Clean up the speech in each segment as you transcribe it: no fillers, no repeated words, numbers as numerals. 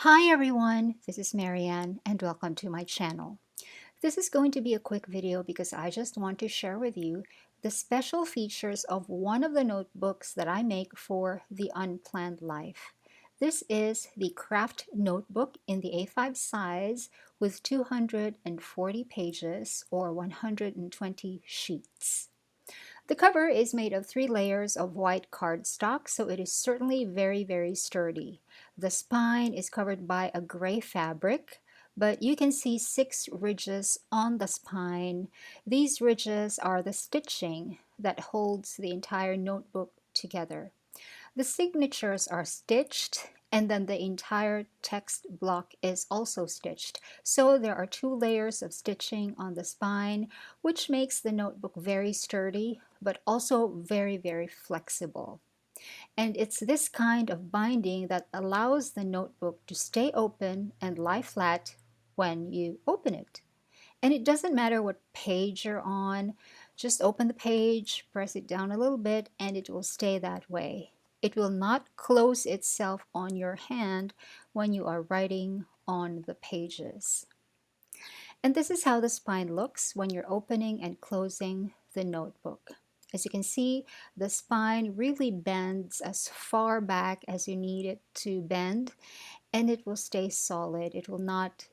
Hi everyone, this is Marianne and welcome to my channel. This is going to be a quick video because I just want to share with you the special features of one of the notebooks that I make for the Unplanned Life. This is the Kraft notebook in the A5 size with 240 pages or 120 sheets. The cover is made of 3 layers of white cardstock, so it is certainly very sturdy. The spine is covered by a gray fabric, but you can see 6 ridges on the spine. These ridges are the stitching that holds the entire notebook together. The signatures are stitched and then the entire text block is also stitched. So there are 2 layers of stitching on the spine, which makes the notebook very sturdy, but also very flexible. And it's this kind of binding that allows the notebook to stay open and lie flat when you open it. And it doesn't matter what page you're on, just open the page, press it down a little bit, and it will stay that way. It will not close itself on your hand when you are writing on the pages. And this is how the spine looks when you're opening and closing the notebook. As you can see, the spine really bends as far back as you need it to bend, and it will stay solid. It will not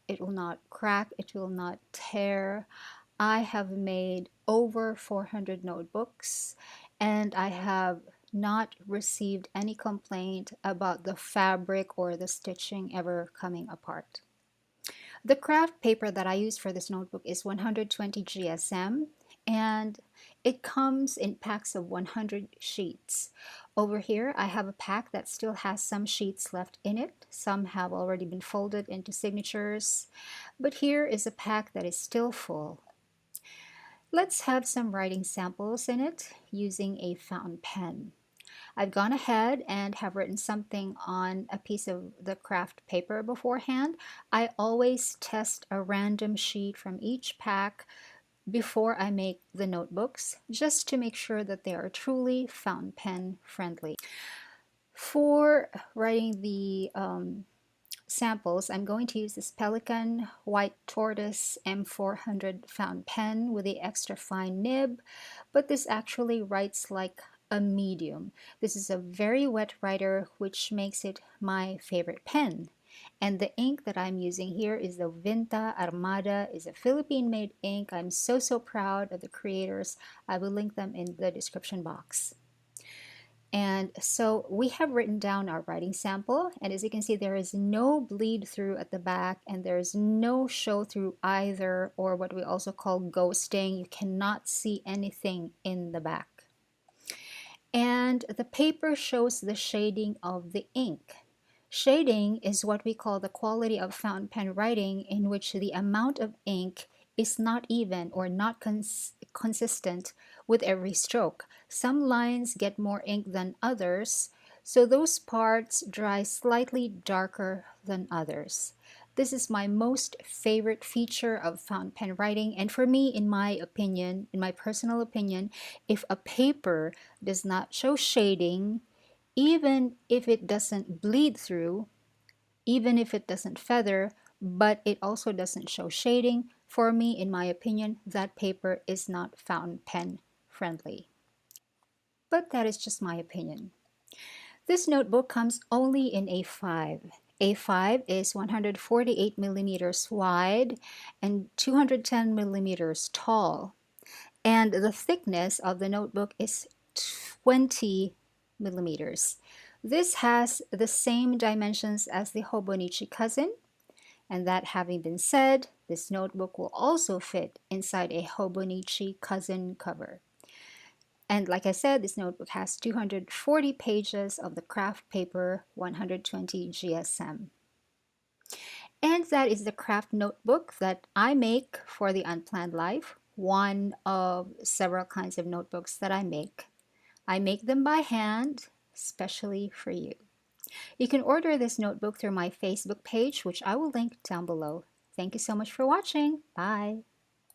crack, it will not tear. I have made over 400 notebooks and I have not received any complaint about the fabric or the stitching ever coming apart. The craft paper that I use for this notebook is 120 GSM and it comes in packs of 100 sheets. Over here I have a pack that still has some sheets left in it. Some have already been folded into signatures, but here is a pack that is still full. Let's have some writing samples in it using a fountain pen. I've gone ahead and have written something on a piece of the craft paper beforehand. I always test a random sheet from each pack before I make the notebooks, just to make sure that they are truly fountain pen friendly. For writing the samples, I'm going to use this Pelikan White Tortoise M400 fountain pen with the extra fine nib, but this actually writes like a medium. This is a very wet writer, which makes it my favorite pen. And the ink that I'm using here is the Vinta Armada. It's a Philippine-made ink. I'm so proud of the creators. I will link them in the description box. And so we have written down our writing sample, and as you can see, there is no bleed through at the back and there's no show through either, or what we also call ghosting. You cannot see anything in the back. And the paper shows the shading of the ink. Shading is what we call the quality of fountain pen writing, in which the amount of ink is not even or not consistent with every stroke. Some lines get more ink than others, so those parts dry slightly darker than others. This is my most favorite feature of fountain pen writing, and for me, in my opinion, in my personal opinion, if a paper does not show shading, even if it doesn't bleed through, even if it doesn't feather, but it also doesn't show shading, for me, in my opinion, that paper is not fountain pen friendly. But that is just my opinion. This notebook comes only in A5. A5 is 148 millimeters wide and 210 millimeters tall. And the thickness of the notebook is 20 millimeters. This has the same dimensions as the Hobonichi Cousin, and that having been said, this notebook will also fit inside a Hobonichi Cousin cover. And like I said, this notebook has 240 pages of the craft paper, 120 GSM. And that is the craft notebook that I make for the Unplanned Life, one of several kinds of notebooks that I make. I make them by hand, especially for you. You can order this notebook through my Facebook page, which I will link down below. Thank you so much for watching. Bye.